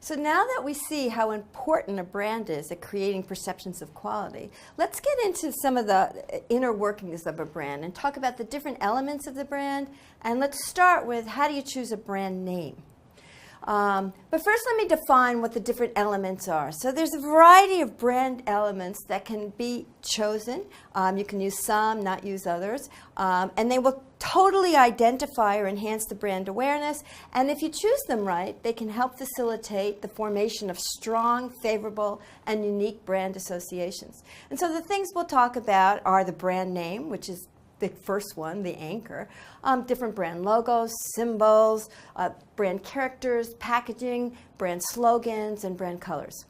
So now that we see how important a brand is at creating perceptions of quality, let's get into some of the inner workings of a brand and talk about the different elements of the brand. And let's start with, how do you choose a brand name? But first, let me define what the different elements are. So there's a variety of brand elements that can be chosen. You can use some, not use others. And they will totally identify or enhance the brand awareness. And if you choose them right, they can help facilitate the formation of strong, favorable, and unique brand associations. And so the things we'll talk about are the brand name, which is the first one, the anchor, different brand logos, symbols, brand characters, packaging, brand slogans, and brand colors.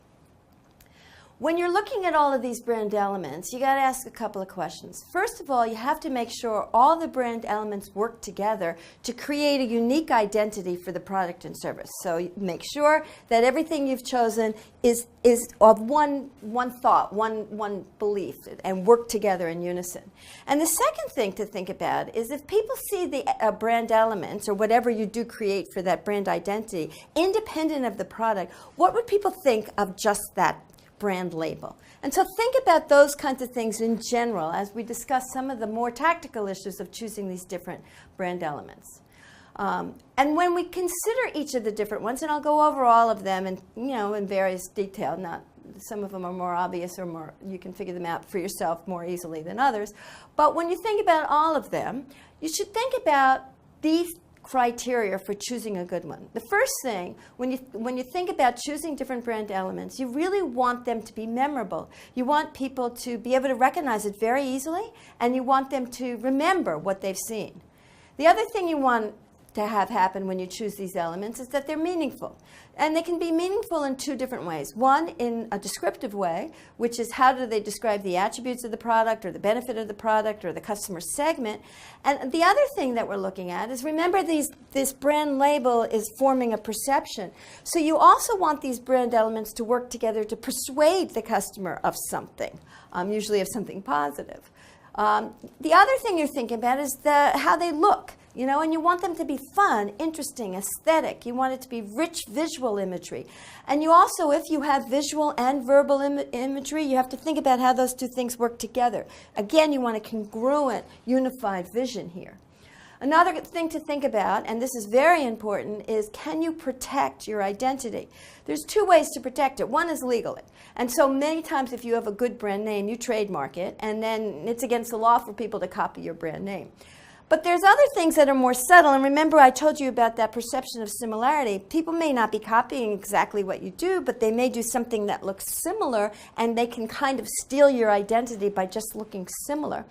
When you're looking at all of these brand elements, you got to ask a couple of questions. First of all, you have to make sure all the brand elements work together to create a unique identity for the product and service. So make sure that everything you've chosen is of one thought, one belief, and work together in unison. And the second thing to think about is, if people see the brand elements or whatever you do create for that brand identity independent of the product, what would people think of just that brand label? And so think about those kinds of things in general as we discuss some of the more tactical issues of choosing these different brand elements. And when we consider each of the different ones, and I'll go over all of them in various detail, some of them are more obvious or more, you can figure them out for yourself more easily than others. But when you think about all of them, you should think about these criteria for choosing a good one. The first thing, when you think about choosing different brand elements, you really want them to be memorable. You want people to be able to recognize it very easily, and you want them to remember what they've seen. The other thing you want to have happen when you choose these elements is that they're meaningful. And they can be meaningful in two different ways. One, in a descriptive way, which is how do they describe the attributes of the product or the benefit of the product or the customer segment. And the other thing that we're looking at is, remember, this brand label is forming a perception. So you also want these brand elements to work together to persuade the customer of something, usually of something positive. The other thing you're thinking about is how they look. And you want them to be fun, interesting, aesthetic. You want it to be rich visual imagery. And you also, if you have visual and verbal imagery, you have to think about how those two things work together. Again, you want a congruent, unified vision here. Another thing to think about, and this is very important, is, can you protect your identity? There's two ways to protect it. One is legally. And so many times if you have a good brand name, you trademark it, and then it's against the law for people to copy your brand name. But there's other things that are more subtle, and remember I told you about that perception of similarity. People may not be copying exactly what you do, but they may do something that looks similar, and they can kind of steal your identity by just looking similar.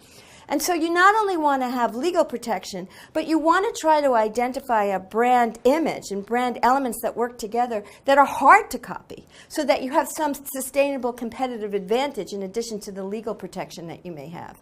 And so you not only want to have legal protection, but you want to try to identify a brand image and brand elements that work together that are hard to copy, so that you have some sustainable competitive advantage in addition to the legal protection that you may have.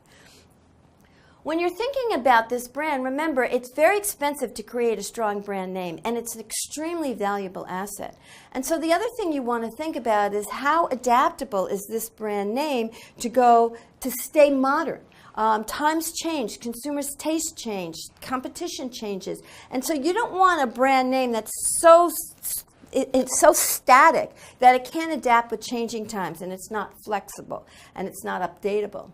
When you're thinking about this brand, remember, it's very expensive to create a strong brand name, and it's an extremely valuable asset. And so the other thing you want to think about is, how adaptable is this brand name to stay modern? Times change, consumers' tastes change, competition changes. And so you don't want a brand name that's it's so static that it can't adapt with changing times, and it's not flexible, and it's not updatable.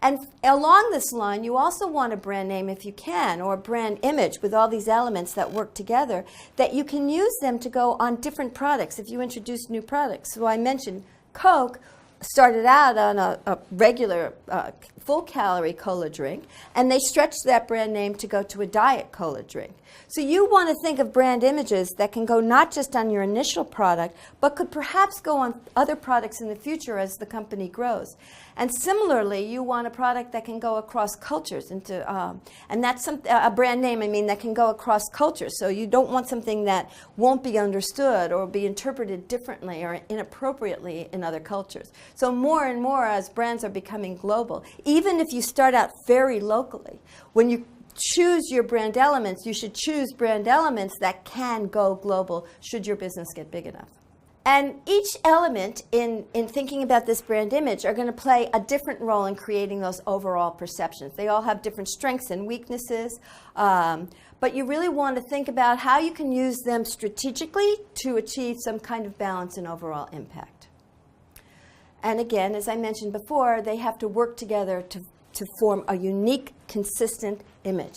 And along this line, you also want a brand name, if you can, or a brand image with all these elements that work together, that you can use them to go on different products if you introduce new products. So I mentioned Coke started out on a regular full-calorie cola drink, and they stretched that brand name to go to a diet cola drink. So you want to think of brand images that can go not just on your initial product, but could perhaps go on other products in the future as the company grows. And similarly, you want a product that can go across cultures, and that's a brand name, that can go across cultures. So you don't want something that won't be understood or be interpreted differently or inappropriately in other cultures. So more and more, as brands are becoming global, even if you start out very locally, when you choose your brand elements, you should choose brand elements that can go global should your business get big enough. And each element in thinking about this brand image are going to play a different role in creating those overall perceptions. They all have different strengths and weaknesses, but you really want to think about how you can use them strategically to achieve some kind of balance and overall impact. And again, as I mentioned before, they have to work together to form a unique, consistent image.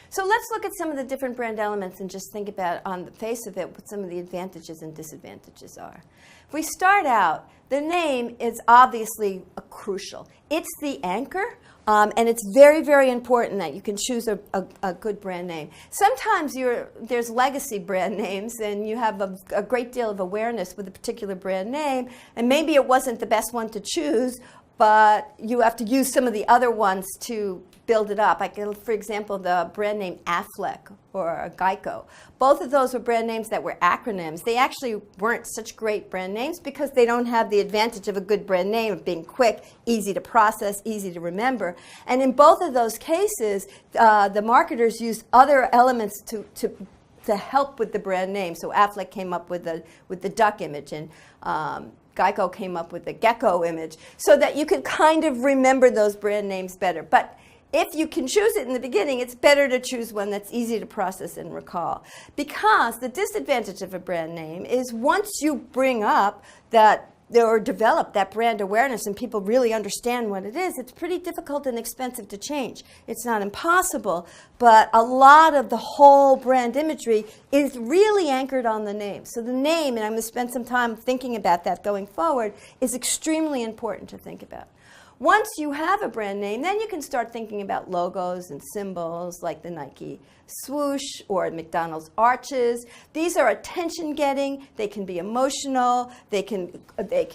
So let's look at some of the different brand elements and just think about, on the face of it, what some of the advantages and disadvantages are. If we start out, the name is obviously crucial. It's the anchor, and it's very, very important that you can choose a good brand name. Sometimes there's legacy brand names, and you have a great deal of awareness with a particular brand name, and maybe it wasn't the best one to choose, but you have to use some of the other ones to build it up. For example, the brand name Affleck or Geico. Both of those were brand names that were acronyms. They actually weren't such great brand names because they don't have the advantage of a good brand name of being quick, easy to process, easy to remember. And in both of those cases, the marketers used other elements to help with the brand name. So Affleck came up with the duck image, and Geico came up with the gecko image, so that you could kind of remember those brand names better. But if you can choose it in the beginning, it's better to choose one that's easy to process and recall. Because the disadvantage of a brand name is once you bring up that or develop that brand awareness and people really understand what it is, it's pretty difficult and expensive to change. It's not impossible, but a lot of the whole brand imagery is really anchored on the name. So the name, and I'm going to spend some time thinking about that going forward, is extremely important to think about. Once you have a brand name, then you can start thinking about logos and symbols like the Nike swoosh or McDonald's arches. These are attention-getting. They can be emotional. They can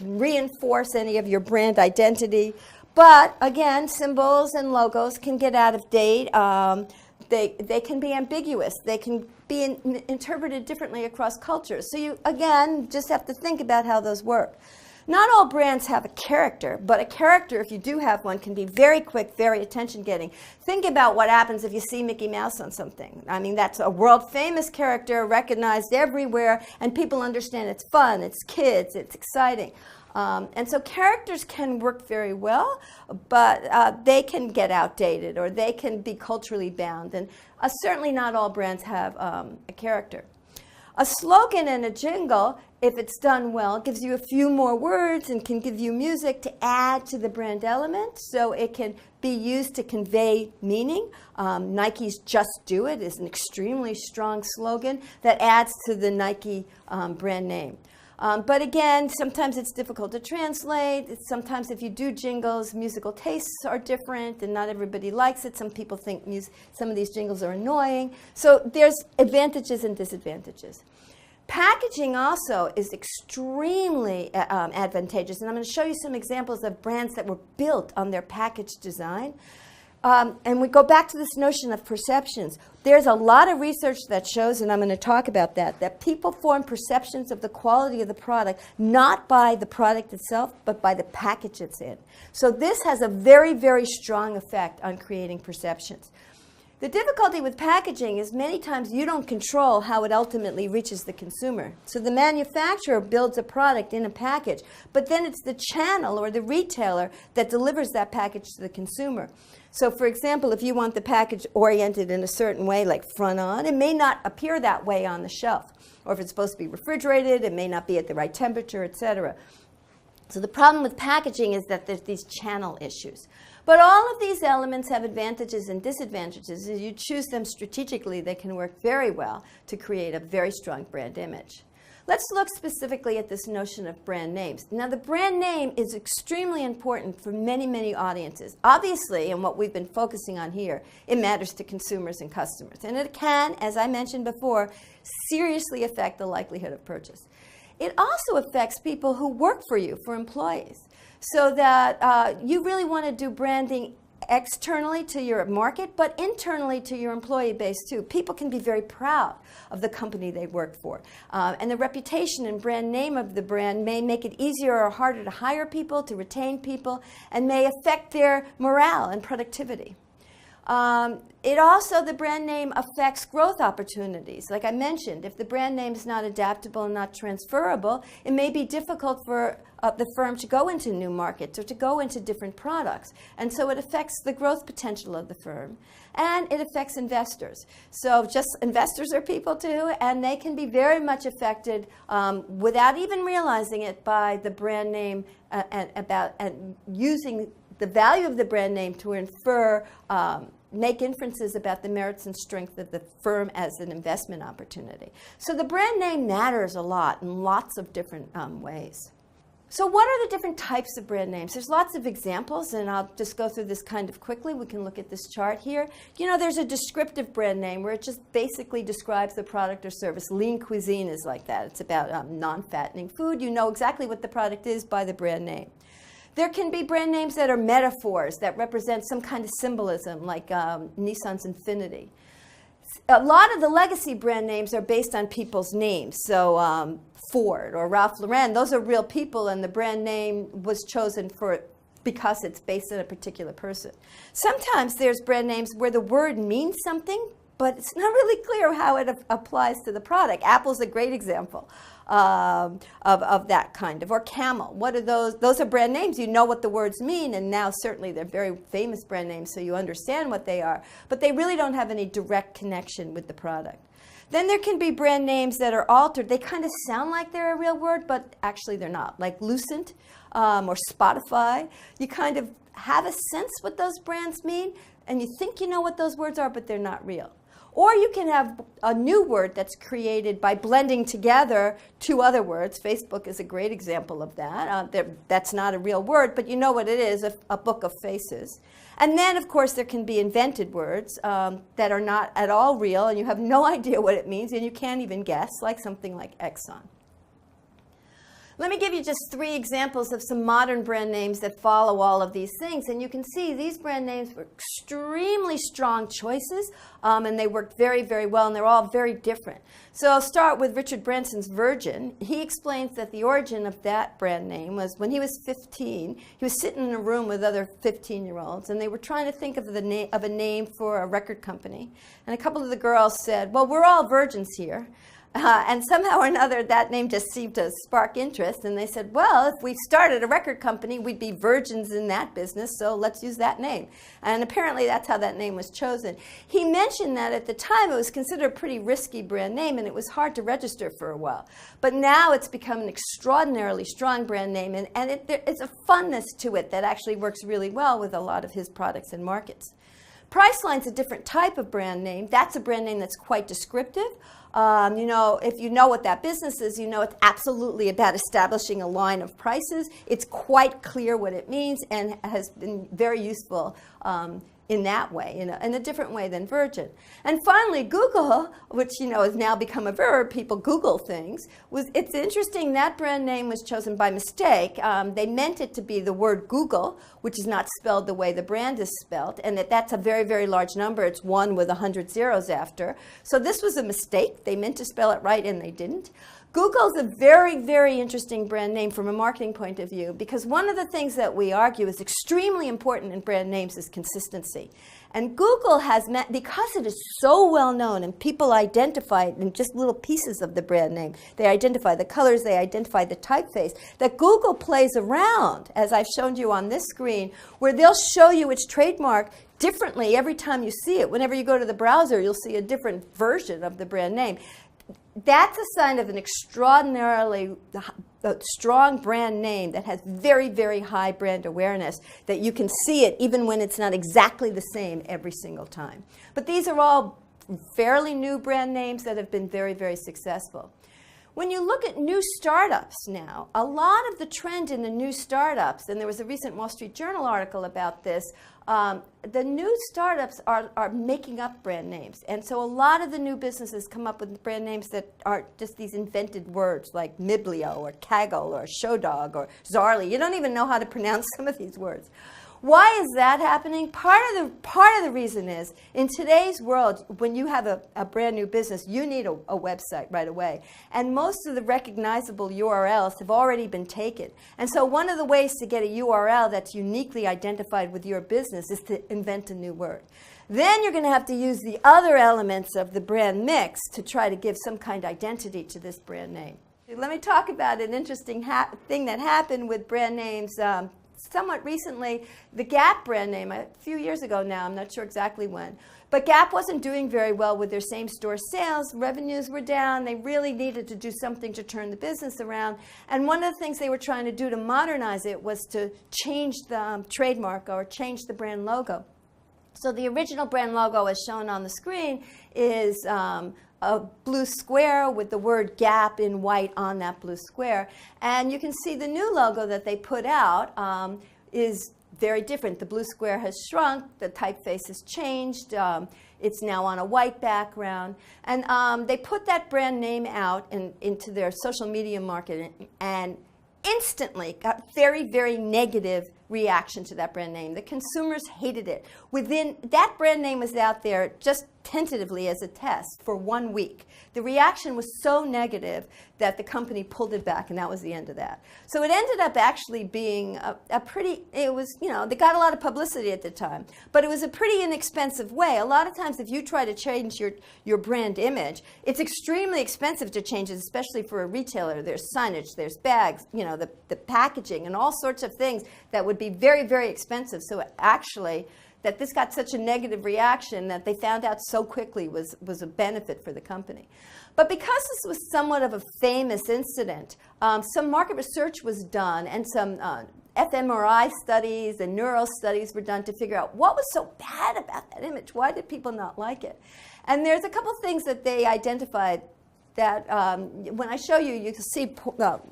reinforce any of your brand identity. But again, symbols and logos can get out of date. They can be ambiguous. They can be interpreted differently across cultures. So you, again, just have to think about how those work. Not all brands have a character, but a character, if you do have one, can be very quick, very attention-getting. Think about what happens if you see Mickey Mouse on something. I mean, that's a world-famous character, recognized everywhere, and people understand it's fun, it's kids, it's exciting. And so characters can work very well, but they can get outdated, or they can be culturally bound. And certainly not all brands have a character. A slogan and a jingle, if it's done well, gives you a few more words and can give you music to add to the brand element, so it can be used to convey meaning. Nike's Just Do It is an extremely strong slogan that adds to the Nike brand name. But again, sometimes it's difficult to translate. Sometimes if you do jingles, musical tastes are different and not everybody likes it. Some people think some of these jingles are annoying. So there's advantages and disadvantages. Packaging also is extremely advantageous, and I'm going to show you some examples of brands that were built on their package design. And we go back to this notion of perceptions. There's a lot of research that shows, and I'm going to talk about that people form perceptions of the quality of the product, not by the product itself, but by the package it's in. So this has a very, very strong effect on creating perceptions. The difficulty with packaging is many times you don't control how it ultimately reaches the consumer. So the manufacturer builds a product in a package, but then it's the channel or the retailer that delivers that package to the consumer. So for example, if you want the package oriented in a certain way, like front on, it may not appear that way on the shelf. Or if it's supposed to be refrigerated, it may not be at the right temperature, etc. So the problem with packaging is that there's these channel issues. But all of these elements have advantages and disadvantages. As you choose them strategically, they can work very well to create a very strong brand image. Let's look specifically at this notion of brand names. Now, the brand name is extremely important for many, many audiences. Obviously, and what we've been focusing on here, it matters to consumers and customers. And it can, as I mentioned before, seriously affect the likelihood of purchase. It also affects people who work for you, for employees. So that you really want to do branding externally to your market, but internally to your employee base too. People can be very proud of the company they work for. And the reputation and brand name of the brand may make it easier or harder to hire people, to retain people, and may affect their morale and productivity. It also, the brand name affects growth opportunities. Like I mentioned, if the brand name is not adaptable and not transferable, it may be difficult for the firm to go into new markets or to go into different products. And so it affects the growth potential of the firm. And it affects investors. So just investors are people too, and they can be very much affected without even realizing it by the brand name and using the value of the brand name to infer make inferences about the merits and strength of the firm as an investment opportunity. So the brand name matters a lot in lots of different ways. So what are the different types of brand names? There's lots of examples, and I'll just go through this kind of quickly. We can look at this chart here. You know, there's a descriptive brand name where it just basically describes the product or service. Lean cuisine is like that. It's about non-fattening food. You know exactly what the product is by the brand name. There can be brand names that are metaphors that represent some kind of symbolism, like Nissan's Infinity. A lot of the legacy brand names are based on people's names. So Ford or Ralph Lauren, those are real people, and the brand name was chosen because it's based on a particular person. Sometimes there's brand names where the word means something, but it's not really clear how it applies to the product. Apple's a great example of that kind of. Or Camel. What are those? Those are brand names. You know what the words mean, and now certainly they're very famous brand names, so you understand what they are. But they really don't have any direct connection with the product. Then there can be brand names that are altered. They kind of sound like they're a real word, but actually they're not. Like Lucent or Spotify. You kind of have a sense what those brands mean, and you think you know what those words are, but they're not real. Or you can have a new word that's created by blending together two other words. Facebook is a great example of that. That's not a real word, but you know what it is, a book of faces. And then, of course, there can be invented words that are not at all real, and you have no idea what it means, and you can't even guess, like something like Exxon. Let me give you just 3 examples of some modern brand names that follow all of these things. And you can see these brand names were extremely strong choices, and they worked very, very well, and they're all very different. So I'll start with Richard Branson's Virgin. He explains that the origin of that brand name was when he was 15. He was sitting in a room with other 15-year-olds, and they were trying to think of a name for a record company. And a couple of the girls said, well, we're all virgins here. And somehow or another, that name just seemed to spark interest. And they said, well, if we started a record company, we'd be virgins in that business, so let's use that name. And apparently that's how that name was chosen. He mentioned that at the time it was considered a pretty risky brand name, and it was hard to register for a while. But now it's become an extraordinarily strong brand name, and it's a funness to it that actually works really well with a lot of his products and markets. Priceline's a different type of brand name. That's a brand name that's quite descriptive. You know, if you know what that business is, you know it's absolutely about establishing a line of prices. It's quite clear what it means and has been very useful in that way, in a different way than Virgin. And finally, Google, which you know has now become a verb, people Google things, it's interesting that brand name was chosen by mistake. They meant it to be the word Google, which is not spelled the way the brand is spelled, and that's a very, very large number. It's 1 with 100 zeros after. So this was a mistake. They meant to spell it right, and they didn't. Google's a very, very interesting brand name from a marketing point of view, because one of the things that we argue is extremely important in brand names is consistency. And Google has met, because it is so well known and people identify it in just little pieces of the brand name. They identify the colors, they identify the typeface, that Google plays around, as I've shown you on this screen, where they'll show you its trademark differently every time you see it. Whenever you go to the browser, you'll see a different version of the brand name. That's a sign of an extraordinarily strong brand name that has very, very high brand awareness, that you can see it even when it's not exactly the same every single time. But these are all fairly new brand names that have been very, very successful. When you look at new startups now, a lot of the trend in the new startups, and there was a recent Wall Street Journal article about this, the new startups are making up brand names. And so a lot of the new businesses come up with brand names that are just these invented words like Miblio or Kaggle or Showdog or Zarly. You don't even know how to pronounce some of these words. Why is that happening? Part of the reason is, in today's world, when you have a brand new business, you need a website right away. And most of the recognizable URLs have already been taken. And so one of the ways to get a URL that's uniquely identified with your business is to invent a new word. Then you're going to have to use the other elements of the brand mix to try to give some kind of identity to this brand name. Let me talk about an interesting thing that happened with brand names somewhat recently. The Gap brand name, a few years ago now, I'm not sure exactly when, but Gap wasn't doing very well with their same-store sales. Revenues were down. They really needed to do something to turn the business around. And one of the things they were trying to do to modernize it was to change the trademark or change the brand logo. So the original brand logo, as shown on the screen, is a blue square with the word Gap in white on that blue square. And you can see the new logo that they put out is very different. The blue square has shrunk. The typeface has changed. It's now on a white background. And they put that brand name out into their social media marketing, and instantly got very, very negative reaction to that brand name. The consumers hated it. That brand name was out there just tentatively as a test for 1 week. The reaction was so negative that the company pulled it back, and that was the end of that. So it ended up actually being it was, they got a lot of publicity at the time, but it was a pretty inexpensive way. A lot of times if you try to change your brand image, it's extremely expensive to change it, especially for a retailer. There's signage, there's bags, the packaging, and all sorts of things that would be very, very expensive. So actually, that this got such a negative reaction that they found out so quickly was a benefit for the company. But because this was somewhat of a famous incident, some market research was done, and some fMRI studies and neural studies were done to figure out what was so bad about that image. Why did people not like it? And there's a couple things that they identified that when I show you, you can see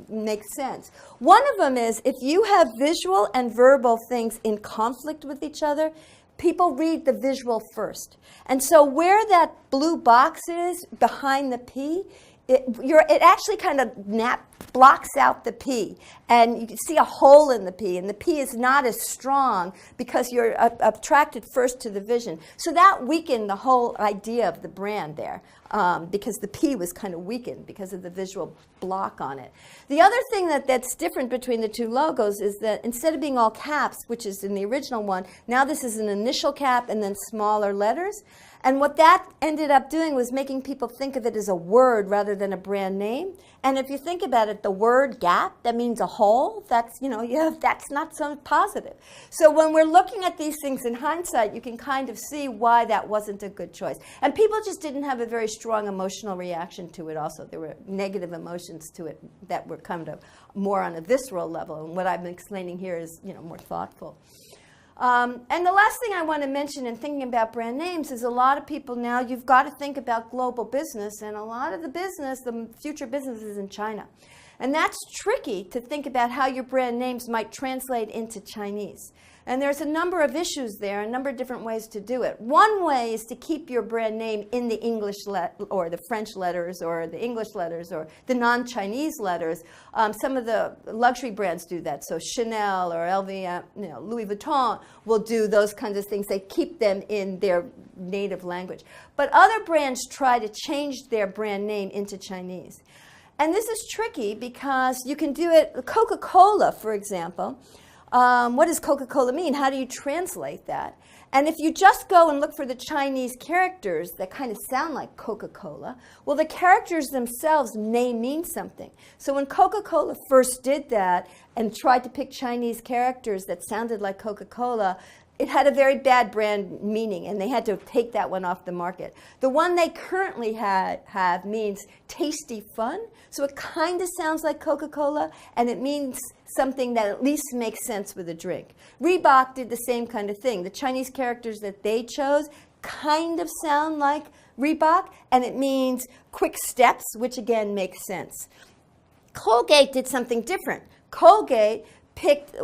make sense. One of them is if you have visual and verbal things in conflict with each other, people read the visual first. And so where that blue box is behind the P, it actually kind of blocks out the P. And you can see a hole in the P. And the P is not as strong because you're attracted first to the vision. So that weakened the whole idea of the brand there because the P was kind of weakened because of the visual block on it. The other thing that's different between the two logos is that instead of being all caps, which is in the original one, now this is an initial cap and then smaller letters. And what that ended up doing was making people think of it as a word rather than a brand name. And if you think about it, the word Gap, that means a hole. That's, that's not so positive. So when we're looking at these things in hindsight, you can kind of see why that wasn't a good choice. And people just didn't have a very strong emotional reaction to it also. There were negative emotions to it that were kind of more on a visceral level. And what I've been explaining here is, more thoughtful. And the last thing I want to mention in thinking about brand names is a lot of people now, you've got to think about global business, and a lot of the future business is in China. And that's tricky to think about how your brand names might translate into Chinese. And there's a number of issues there, a number of different ways to do it. One way is to keep your brand name in the English or the French letters or the English letters or the non-Chinese letters. Some of the luxury brands do that. So Chanel or LV, Louis Vuitton will do those kinds of things. They keep them in their native language. But other brands try to change their brand name into Chinese. And this is tricky because you can do it. Coca-Cola, for example. What does Coca-Cola mean? How do you translate that? And if you just go and look for the Chinese characters that kind of sound like Coca-Cola, well, the characters themselves may mean something. So when Coca-Cola first did that and tried to pick Chinese characters that sounded like Coca-Cola, it had a very bad brand meaning, and they had to take that one off the market. The one they currently have means tasty fun, so it kind of sounds like Coca-Cola, and it means something that at least makes sense with a drink. Reebok did the same kind of thing. The Chinese characters that they chose kind of sound like Reebok, and it means quick steps, which again makes sense. Colgate did something different. Colgate picked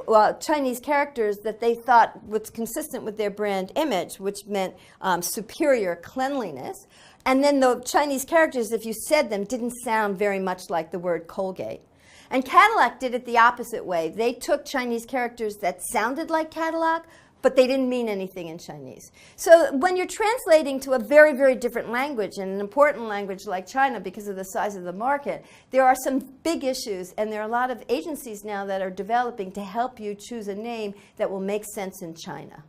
Chinese characters that they thought was consistent with their brand image, which meant superior cleanliness. And then the Chinese characters, if you said them, didn't sound very much like the word Colgate. And Cadillac did it the opposite way. They took Chinese characters that sounded like Cadillac, but they didn't mean anything in Chinese. So when you're translating to a very, very different language, and an important language like China because of the size of the market, there are some big issues, and there are a lot of agencies now that are developing to help you choose a name that will make sense in China.